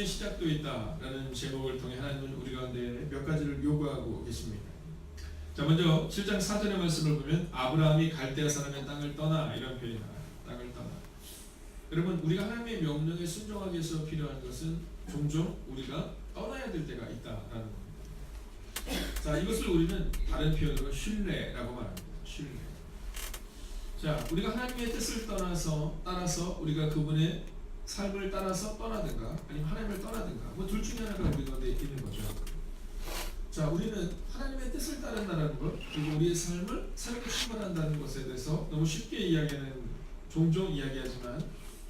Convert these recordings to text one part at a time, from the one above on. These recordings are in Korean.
말씀의 시작도 있다라는 제목을 통해 하나님은 우리 가운데 몇 가지를 요구하고 계십니다. 자, 먼저 7장 4절의 말씀을 보면 아브라함이 갈대아 사람의 땅을 떠나 이런 표현이 나와요. 땅을 떠나. 여러분, 우리가 하나님의 명령에 순종하기 위해서 필요한 것은 종종 우리가 떠나야 될 때가 있다라는 겁니다. 자, 이것을 우리는 다른 표현으로 신뢰라고 말합니다. 신뢰. 자, 우리가 하나님의 뜻을 따라서 우리가 그분의 삶을 따라서 떠나든가 아니면 하나님을 떠나든가 뭐 둘 중에 하나가 우리 가운데 있는 거죠. 자, 우리는 하나님의 뜻을 따른다는 것 그리고 우리의 삶을 삶에 출발한다는 것에 대해서 너무 쉽게 이야기하는 종종 이야기하지만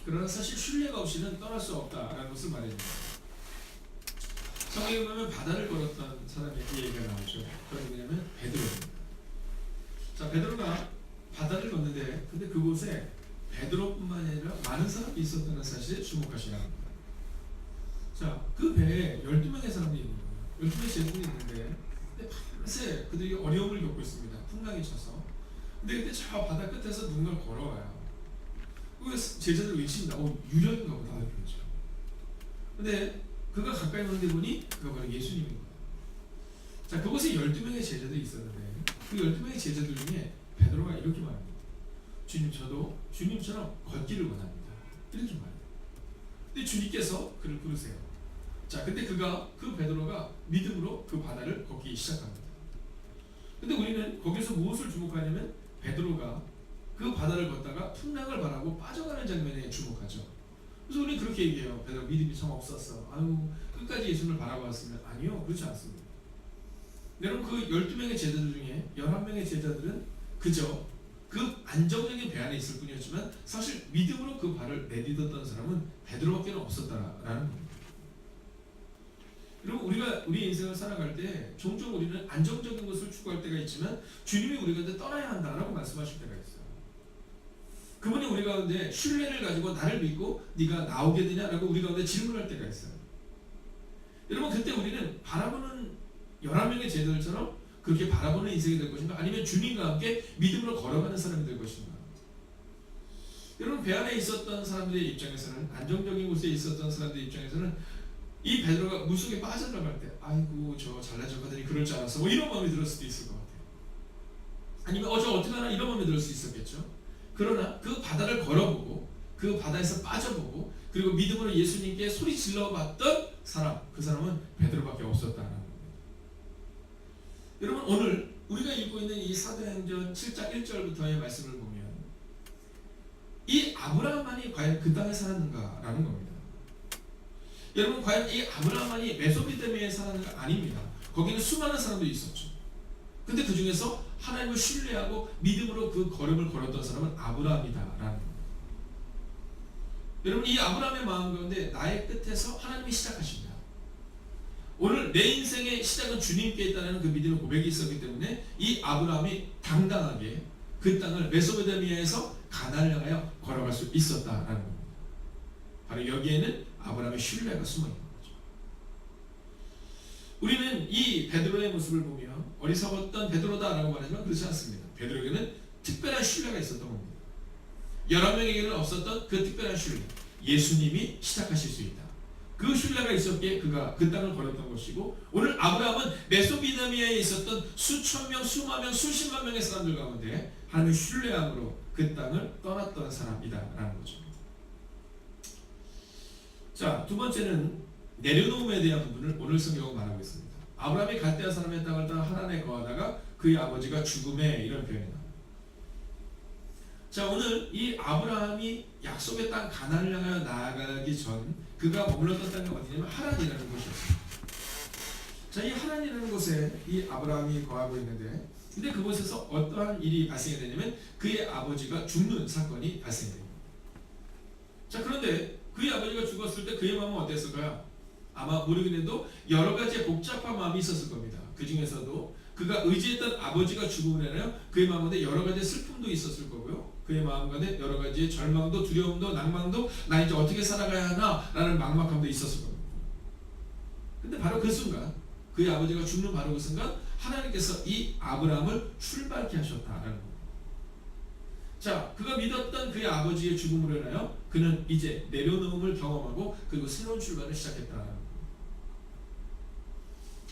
그러나 사실 신뢰가 없이는 떠날 수 없다라는 것을 말합니다. 성경에 보면 바다를 걸었던 사람의 얘기가 나오죠. 그건 뭐냐면 베드로입니다. 자, 베드로가 바다를 걷는데 근데 그곳에 베드로뿐만 아니라 많은 사람이 있었다는 사실에 주목하셔야 합니다. 자, 그 배에 12명의 사람이 있는 거예요. 12명의 제자들이 있는데 근데 밤새 그들이 어려움을 겪고 있습니다. 풍랑이 쳐서. 근데 그때 저 바다 끝에서 누군가 걸어와요. 그 제자들 외칩니다. 유령인가 보다. 그렇죠. 근데 그가 가까이 오는데 보니 그가 바로 예수님인 거예요. 자, 그곳에 12명의 제자들이 있었는데 그 12명의 제자들 중에 베드로가 이렇게 말합니다. 주님, 저도 주님처럼 걷기를 원합니다. 이렇게 말해요. 근데 주님께서 그를 부르세요. 자, 근데 그 베드로가 믿음으로 그 바다를 걷기 시작합니다. 근데 우리는 거기서 무엇을 주목하냐면 베드로가 그 바다를 걷다가 풍랑을 바라고 빠져가는 장면에 주목하죠. 그래서 우리는 그렇게 얘기해요. 베드로 믿음이 참 없었어. 끝까지 예수님을 바라봤으면 아니요, 그렇지 않습니다. 여러분, 그 12명의 제자들 중에 11명의 제자들은 그저 그 안정적인 배 안에 있을 뿐이었지만 사실 믿음으로 그 발을 내딛었던 사람은 베드로밖에 없었다라는 겁니다. 여러분, 우리가 우리 인생을 살아갈 때 종종 우리는 안정적인 것을 추구할 때가 있지만 주님이 우리 가운데 떠나야 한다라고 말씀하실 때가 있어요. 그분이 우리 가운데 신뢰를 가지고 나를 믿고 네가 나오게 되냐라고 우리 가운데 질문할 때가 있어요. 여러분, 그때 우리는 바라보는 11명의 제자들처럼 그렇게 바라보는 인생이 될 것인가 아니면 주님과 함께 믿음으로 걸어가는 사람이 될 것인가. 여러분, 배 안에 있었던 사람들의 입장에서는 안정적인 곳에 있었던 사람들의 입장에서는 이 베드로가 물속에 빠져들어갈 때 아이고 저 잘난 척하더니 그럴 줄 알았어 뭐 이런 마음이 들을 수도 있을 것 같아요. 아니면 저 어떡하나 이런 마음이 들을 수 있었겠죠. 그러나 그 바다를 걸어보고 그 바다에서 빠져보고 그리고 믿음으로 예수님께 소리 질러봤던 사람, 그 사람은 베드로밖에 없었다는 겁니다. 여러분, 오늘 우리가 읽고 있는 이 사도행전 7장 1절부터의 말씀을 보면 이 아브라함만이 과연 그 땅에 살았는가라는 겁니다. 여러분, 과연 이 아브라함만이 메소포타미아에 살았는가? 아닙니다. 거기는 수많은 사람들이 있었죠. 근데 그 중에서 하나님을 신뢰하고 믿음으로 그 걸음을 걸었던 사람은 아브라함이다라는 겁니다. 여러분, 이 아브라함의 마음 가운데 나의 끝에서 하나님이 시작하십니다. 오늘 내 인생의 시작은 주님께 있다는 그 믿음의 고백이 있었기 때문에 이 아브라함이 당당하게 그 땅을 메소포타미아에서 가나안을 향하여 걸어갈 수 있었다라는 겁니다. 바로 여기에는 아브라함의 신뢰가 숨어 있는 거죠. 우리는 이 베드로의 모습을 보며 어리석었던 베드로다라고 말하지만 그렇지 않습니다. 베드로에게는 특별한 신뢰가 있었던 겁니다. 11명에게는 없었던 그 특별한 신뢰, 예수님이 시작하실 수 있다. 그 신뢰가 있었기에 그가 그 땅을 걸었던 것이고 오늘 아브라함은 메소포타미아에 있었던 수천 명, 수만 명, 수십만 명의 사람들 가운데 하나님의 신뢰함으로 그 땅을 떠났던 사람이다라는 거죠. 자, 두 번째는 내려놓음에 대한 부분을 오늘 성경은 말하고 있습니다. 아브라함이 갈대아 사람의 땅을 떠나 하란에 거하다가 그의 아버지가 죽음에 이런 표현이 나옵니다. 자, 오늘 이 아브라함이 약속의 땅 가나안을 향하여 나아가기 전 그가 머물렀던 땅이 어디냐면 하란이라는 곳이었습니다. 자, 이 하란이라는 곳에 이 아브라함이 거하고 있는데 근데 그곳에서 어떠한 일이 발생이 되냐면 그의 아버지가 죽는 사건이 발생이 됩니다. 자, 그런데 그의 아버지가 죽었을 때 그의 마음은 어땠을까요? 아마 모르긴 해도 여러 가지의 복잡한 마음이 있었을 겁니다. 그 중에서도 그가 의지했던 아버지가 죽음을 인하여 그의 마음에 여러 가지 슬픔도 있었을 거고요. 그의 마음 가운데 여러 가지 절망도 두려움도 낭망도 나 이제 어떻게 살아가야 하나 라는 막막함도 있었을 겁니다. 근데 바로 그 순간 그의 아버지가 죽는 바로 그 순간 하나님께서 이 아브라함을 출발케 하셨다라는 겁니다. 자, 그가 믿었던 그의 아버지의 죽음으로 인하여 그는 이제 내려놓음을 경험하고 그리고 새로운 출발을 시작했다.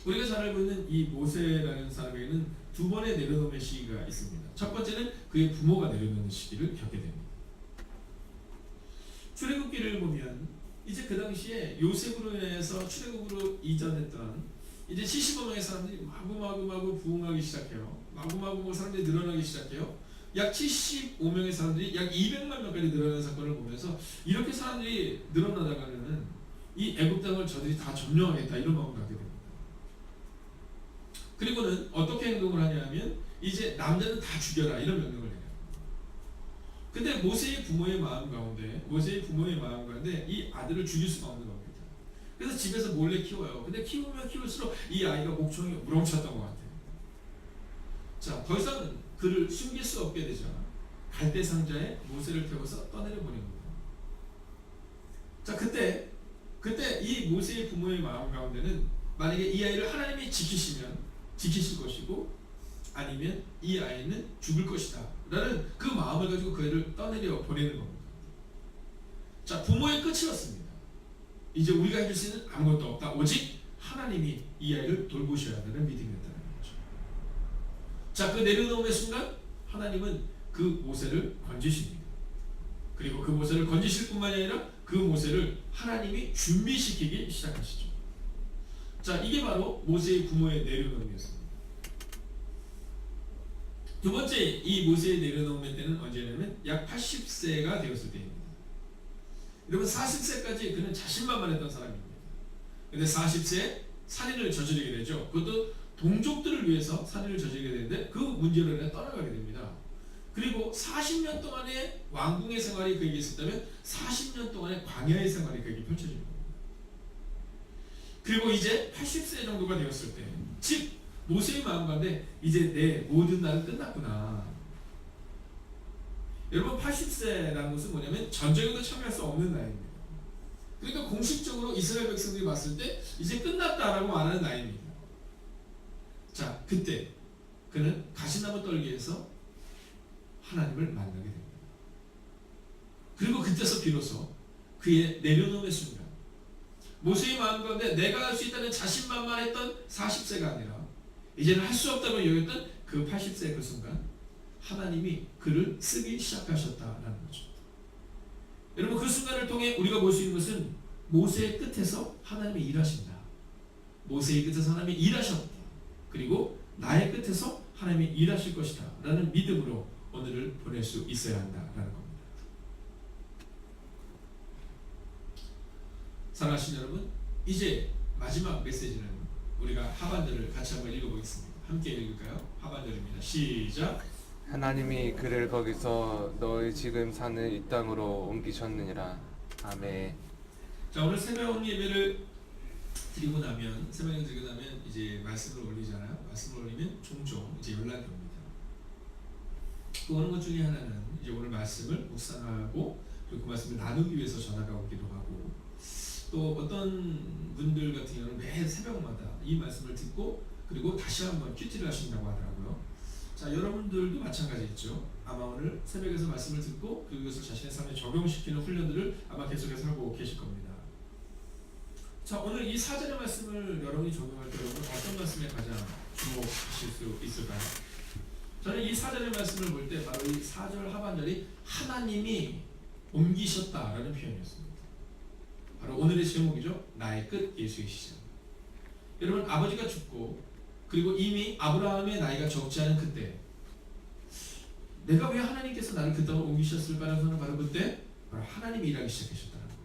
우리가 잘 알고 있는 이 모세라는 사람에게는 두 번의 내려놓음의 시기가 있습니다. 첫 번째는 그의 부모가 내려놓는 시기를 겪게 됩니다. 출애굽기를 보면 이제 그 당시에 요셉으로 인해서 출애굽으로 이전했던 이제 75명의 사람들이 마구마구 부흥하기 시작해요. 마구마구 사람들이 늘어나기 시작해요. 약 75명의 사람들이 약 200만 명까지 늘어나는 사건을 보면서 이렇게 사람들이 늘어나다가는 이 애굽 땅을 저들이 다 점령하겠다 이런 마음을 갖게 됩니다. 그리고는 어떻게 행동을 하냐면 이제 남자는 다 죽여라 이런 명령을 해요. 근데 모세의 부모의 마음 가운데 이 아들을 죽일 수가 없는 겁니다. 그래서 집에서 몰래 키워요. 근데 키우면 키울수록 이 아이가 목청이 우렁찼던 것 같아요. 자, 더 이상 그를 숨길 수 없게 되자 갈대 상자에 모세를 태워서 떠내려 보낸 겁니다. 자, 그때 이 모세의 부모의 마음 가운데는 만약에 이 아이를 하나님이 지키시면 지키실 것이고 아니면 이 아이는 죽을 것이다 라는 그 마음을 가지고 그 애를 떠내려 보내는 겁니다. 자, 부모의 끝이었습니다. 이제 우리가 해줄 수 있는 아무것도 없다. 오직 하나님이 이 아이를 돌보셔야 한다는 믿음이었다는 거죠. 자, 그 내려놓음의 순간 하나님은 그 모세를 건지십니다. 그리고 그 모세를 건지실 뿐만이 아니라 그 모세를 하나님이 준비시키기 시작하시죠. 자, 이게 바로 모세의 부모의 내려놓음이었습니다. 두 번째 이 모세의 내려놓음의 때는 언제냐면 약 80세가 되었을 때입니다. 여러분 40세까지 그는 자신만만했던 사람입니다. 근데 40세에 살인을 저지르게 되죠. 그것도 동족들을 위해서 살인을 저지르게 되는데 그 문제로 인해 떠나가게 됩니다. 그리고 40년 동안의 왕궁의 생활이 그에게 있었다면 40년 동안의 광야의 생활이 그에게 펼쳐집니다. 그리고 이제 80세 정도가 되었을 때, 즉 모세의 마음 가운데 이제 내 모든 날은 끝났구나. 여러분 80세라는 것은 뭐냐면 전쟁에도 참여할 수 없는 나이입니다. 그러니까 공식적으로 이스라엘 백성들이 봤을 때 이제 끝났다라고 말하는 나이입니다. 자, 그때 그는 가시나무 떨기에서 하나님을 만나게 됩니다. 그리고 그때서 비로소 그의 내려놓음의 순간, 모세의 마음 가운데 내가 할 수 있다는 자신만만했던 40세가 아니라 이제는 할 수 없다고 여겼던 그 80세의 그 순간 하나님이 그를 쓰기 시작하셨다라는 거죠. 여러분 그 순간을 통해 우리가 볼 수 있는 것은 모세의 끝에서 하나님이 일하신다. 모세의 끝에서 하나님이 일하셨다. 그리고 나의 끝에서 하나님이 일하실 것이다 라는 믿음으로 오늘을 보낼 수 있어야 한다라는 겁니다. 사랑하신 여러분, 이제 마지막 메시지는 우리가 하반절을 같이 한번 읽어보겠습니다. 함께 읽을까요? 하반절입니다. 시작. 하나님이 그를 거기서 너희 지금 사는 이 땅으로 옮기셨느니라. 아멘. 자, 오늘 새벽 예배를 드리고 나면 이제 말씀을 올리잖아요. 말씀을 올리면 종종 이제 연락이 옵니다. 그 오는 것 중에 하나는 이제 오늘 말씀을 묵상하고 그리고 그 말씀을 나누기 위해서 전화가 오기도 하고, 또 어떤 분들 같은 경우는 매 새벽마다 이 말씀을 듣고 그리고 다시 한번 큐티를 하신다고 하더라고요. 자, 여러분들도 마찬가지겠죠. 아마 오늘 새벽에서 말씀을 듣고 그것을 자신의 삶에 적용시키는 훈련들을 아마 계속해서 하고 계실 겁니다. 자, 오늘 이 4절의 말씀을 여러분이 적용할 때 여러분 어떤 말씀에 가장 주목하실 수 있을까요? 저는 이 4절의 말씀을 볼 때 바로 이 4절 하반절이 하나님이 옮기셨다라는 표현이었습니다. 바로 오늘의 제목이죠. 나의 끝 예수의 시작. 여러분 아버지가 죽고 그리고 이미 아브라함의 나이가 적지 않은 그때 내가 왜 하나님께서 나를 그 땅으로 옮기셨을까라는 생각은 바로 그때 바로 하나님이 일하기 시작하셨다는 겁니다.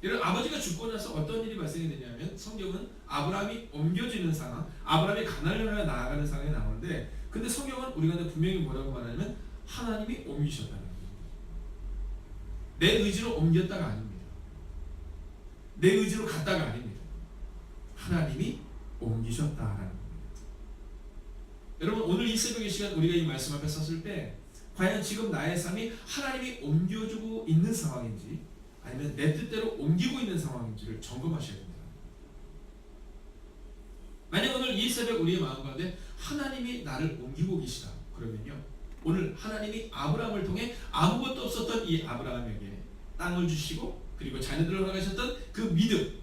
여러분 아버지가 죽고 나서 어떤 일이 발생이 되냐면 성경은 아브라함이 옮겨지는 상황, 아브라함이 가나안을 향해 나아가는 상황이 나오는데, 근데 성경은 우리가 분명히 뭐라고 말하냐면 하나님이 옮기셨다는 겁니다. 내 의지로 옮겼다가 아닙니다. 내 의지로 갔다가 아닙니다. 하나님이 옮기셨다라는 겁니다. 여러분 오늘 이 새벽의 시간 우리가 이 말씀 앞에 섰을 때 과연 지금 나의 삶이 하나님이 옮겨주고 있는 상황인지 아니면 내 뜻대로 옮기고 있는 상황인지를 점검하셔야 됩니다. 만약 오늘 이 새벽 우리의 마음 가운데 하나님이 나를 옮기고 계시다 그러면요, 오늘 하나님이 아브라함을 통해 아무것도 없었던 이 아브라함에게 땅을 주시고 그리고 자녀들을 허락하셨던 그 믿음,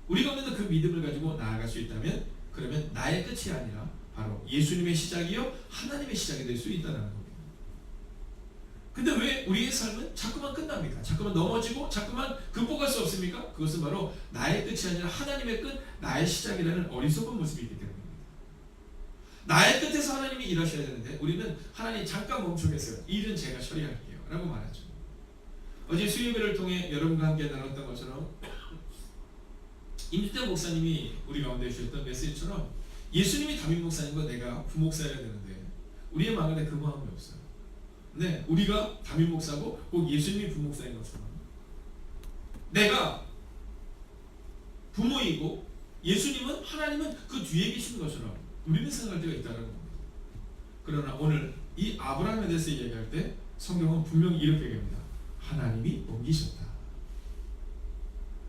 우리가 없는 그 믿음을 가지고 나아갈 수 있다면 그러면 나의 끝이 아니라 바로 예수님의 시작이요 하나님의 시작이 될 수 있다는 겁니다. 근데 왜 우리의 삶은 자꾸만 끝납니까? 자꾸만 넘어지고 자꾸만 극복할 수 없습니까? 그것은 바로 나의 끝이 아니라 하나님의 끝, 나의 시작이라는 어리석은 모습이 있기 때문입니다. 나의 끝에서 하나님이 일하셔야 되는데 우리는 하나님 잠깐 멈춰 계세요. 일은 제가 처리할게요 라고 말하죠. 어제 수요일을 통해 여러분과 함께 나눴던 것처럼 임주태 목사님이 우리 가운데 주셨던 메시지처럼 예수님이 담임 목사님과 내가 부목사여야 되는데 우리의 마음에 그 마음이 없어요. 네, 우리가 담임 목사고 꼭 예수님이 부목사인 것처럼 내가 부모이고 예수님은 하나님은 그 뒤에 계신 것처럼 우리는 생각할 때가 있다는 겁니다. 그러나 오늘 이 아브라함에 대해서 이야기할 때 성경은 분명히 이렇게 얘기합니다. 하나님이 옮기셨다.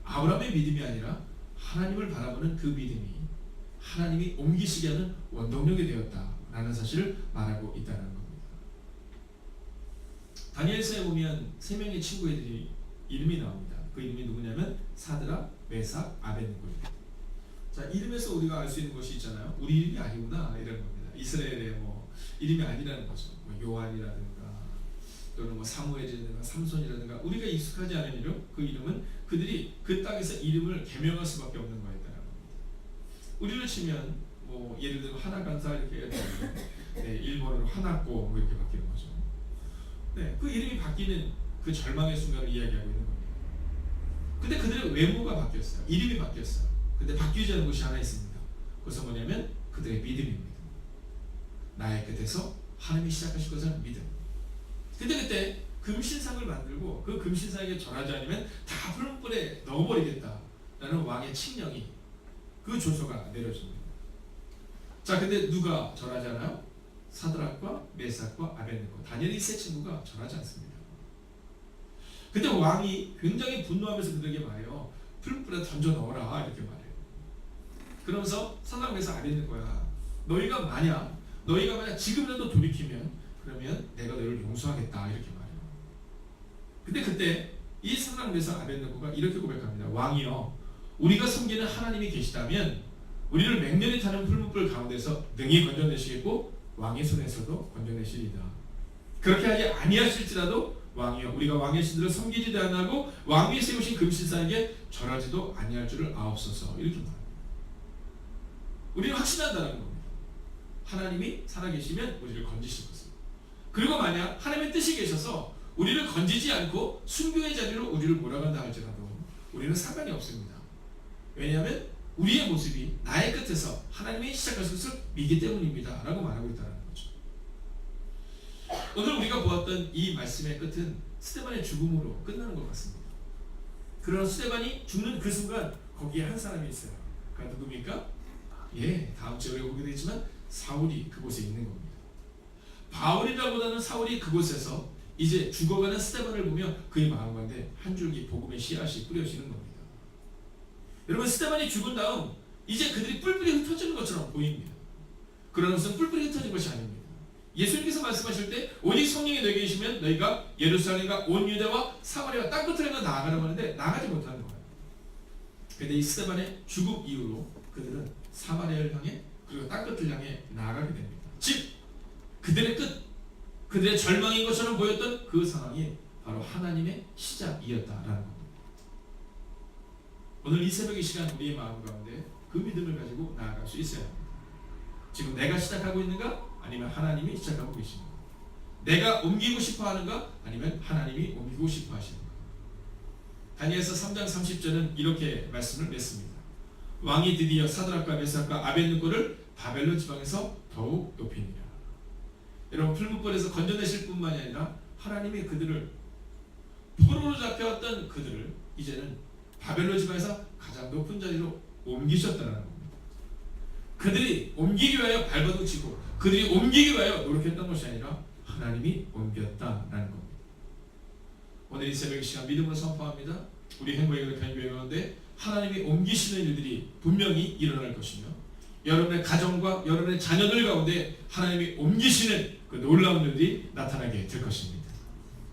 아브라함의 믿음이 아니라 하나님을 바라보는 그 믿음이 하나님이 옮기시게 하는 원동력이 되었다라는 사실을 말하고 있다는 겁니다. 다니엘서에 보면 세 명의 친구 애들이 이름이 나옵니다. 그 이름이 누구냐면 사드락, 메삭, 아벳네고입니다. 자, 이름에서 우리가 알 수 있는 것이 있잖아요. 우리 이름이 아니구나 이런 겁니다. 이스라엘의 뭐 이름이 아니라는 거죠. 뭐 요한이라든가 또는 뭐 사무엘이라든가 삼손이라든가 우리가 익숙하지 않은 이름, 그 이름은 그들이 그 땅에서 이름을 개명할 수밖에 없는 거였다는 겁니다. 우리를 치면 뭐 예를 들면 하나간사 이렇게 해야 되는데 네, 일본어로 하나꼬 뭐 이렇게 바뀌는 거죠. 네, 그 이름이 바뀌는 그 절망의 순간을 이야기하고 있는 겁니다. 근데 그들의 외모가 바뀌었어요. 이름이 바뀌었어요. 근데 바뀌지 않은 것이 하나 있습니다. 그것은 뭐냐면 그들의 믿음입니다. 나의 끝에서 하나님이 시작하실 것은 믿음. 근데 그때 금신상을 만들고 그 금신상에게 절하지 않으면 다 풀무불에 넣어버리겠다라는 왕의 칙령이 그 조서가 내려집니다. 자, 근데 누가 절하지 않아요? 사드락과 메삭과 아벳네고, 다니엘이 세 친구가 절하지 않습니다. 근데 왕이 굉장히 분노하면서 그들에게 말해요. 풀무불에 던져 넣어라 이렇게 말해요. 그러면서 사드락, 메삭, 아벳네고야, 너희가 만약 지금이라도 돌이키면 그러면 내가 너희를 용서하겠다 이렇게 말해요. 근데 그때 이 사드락, 메삭, 아벳네고가 이렇게 고백합니다. 왕이여, 우리가 섬기는 하나님이 계시다면 우리를 맹렬히 타는 풀무불 가운데서 능히 건져내시겠고 왕의 손에서도 건져내시리다. 그렇게 하지 아니하실지라도 왕이여, 우리가 왕의 신들을 섬기지도 아니하고 왕이 세우신 금신상에게 절하지도 아니할 줄을 아옵소서 이렇게 말합니다. 우리는 확신한다는 겁니다. 하나님이 살아계시면 우리를 건지실 것입니다. 그리고 만약 하나님의 뜻이 계셔서 우리를 건지지 않고 순교의 자리로 우리를 몰아간다 할지라도 우리는 상관이 없습니다. 왜냐하면 우리의 모습이 나의 끝에서 하나님이 시작하실 것을 믿기 때문입니다 라고 말하고 있다는 거죠. 오늘 우리가 보았던 이 말씀의 끝은 스데반의 죽음으로 끝나는 것 같습니다. 그러나 스데반이 죽는 그 순간 거기에 한 사람이 있어요. 그가 누굽니까? 예, 다음 주에 우리가 보게 되지만 사울이 그곳에 있는 겁니다. 바울이라보다는 사울이 그곳에서 이제 죽어가는 스데반을 보며 그의 마음 가운데 한 줄기 복음의 씨앗이 뿌려지는 겁니다. 여러분, 스데반이 죽은 다음 이제 그들이 뿔뿔이 흩어지는 것처럼 보입니다. 그러나 무슨 뿔뿔이 흩어진 것이 아닙니다. 예수님께서 말씀하실 때 오직 성령이 너희에게 계시면 너희가 예루살렘과 온 유대와 사마리아와 땅끝을 향해 나아가라고 하는데 나가지 못하는 거예요. 그런데 이 스데반의 죽음 이후로 그들은 사마리아를 향해 그리고 땅끝을 향해 나아가게 됩니다. 즉 그들의 끝, 그들의 절망인 것처럼 보였던 그 상황이 바로 하나님의 시작이었다라는 겁니다. 오늘 이 새벽의 시간 우리의 마음 가운데 그 믿음을 가지고 나아갈 수 있어야 합니다. 지금 내가 시작하고 있는가? 아니면 하나님이 시작하고 계십니까? 내가 옮기고 싶어 하는가? 아니면 하나님이 옮기고 싶어 하시는가? 다니엘서 3장 30절은 이렇게 말씀을 맺습니다. 왕이 드디어 사드락과 메삭과 아벳네고를 바벨론 지방에서 더욱 높이니라. 여러분, 풀무불에서 건져내실 뿐만이 아니라 하나님이 그들을 포로로 잡혀왔던 그들을 이제는 바벨론 지방에서 가장 높은 자리로 옮기셨다는 겁니다. 그들이 옮기기 위하여 발버둥 치고 그들이 옮기기 위하여 노력했던 것이 아니라 하나님이 옮겼다라는 겁니다. 오늘 이 새벽 시간 믿음으로 선포합니다. 우리 행복의 교회 가운데 하나님이 옮기시는 일들이 분명히 일어날 것이며 여러분의 가정과 여러분의 자녀들 가운데 하나님이 옮기시는 그 그 놀라운 일이 나타나게 될 것입니다.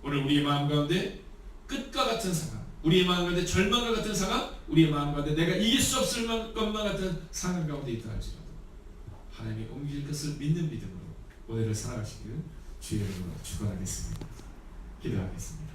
오늘 우리의 마음 가운데 끝과 같은 상황, 우리의 마음 가운데 절망과 같은 상황, 우리의 마음 가운데 내가 이길 수 없을 것만 같은 상황 가운데 있다 할지라도 하나님이 옮길 것을 믿는 믿음으로 오늘을 살아가시기를 주의 이름으로 축원하겠습니다. 기도하겠습니다.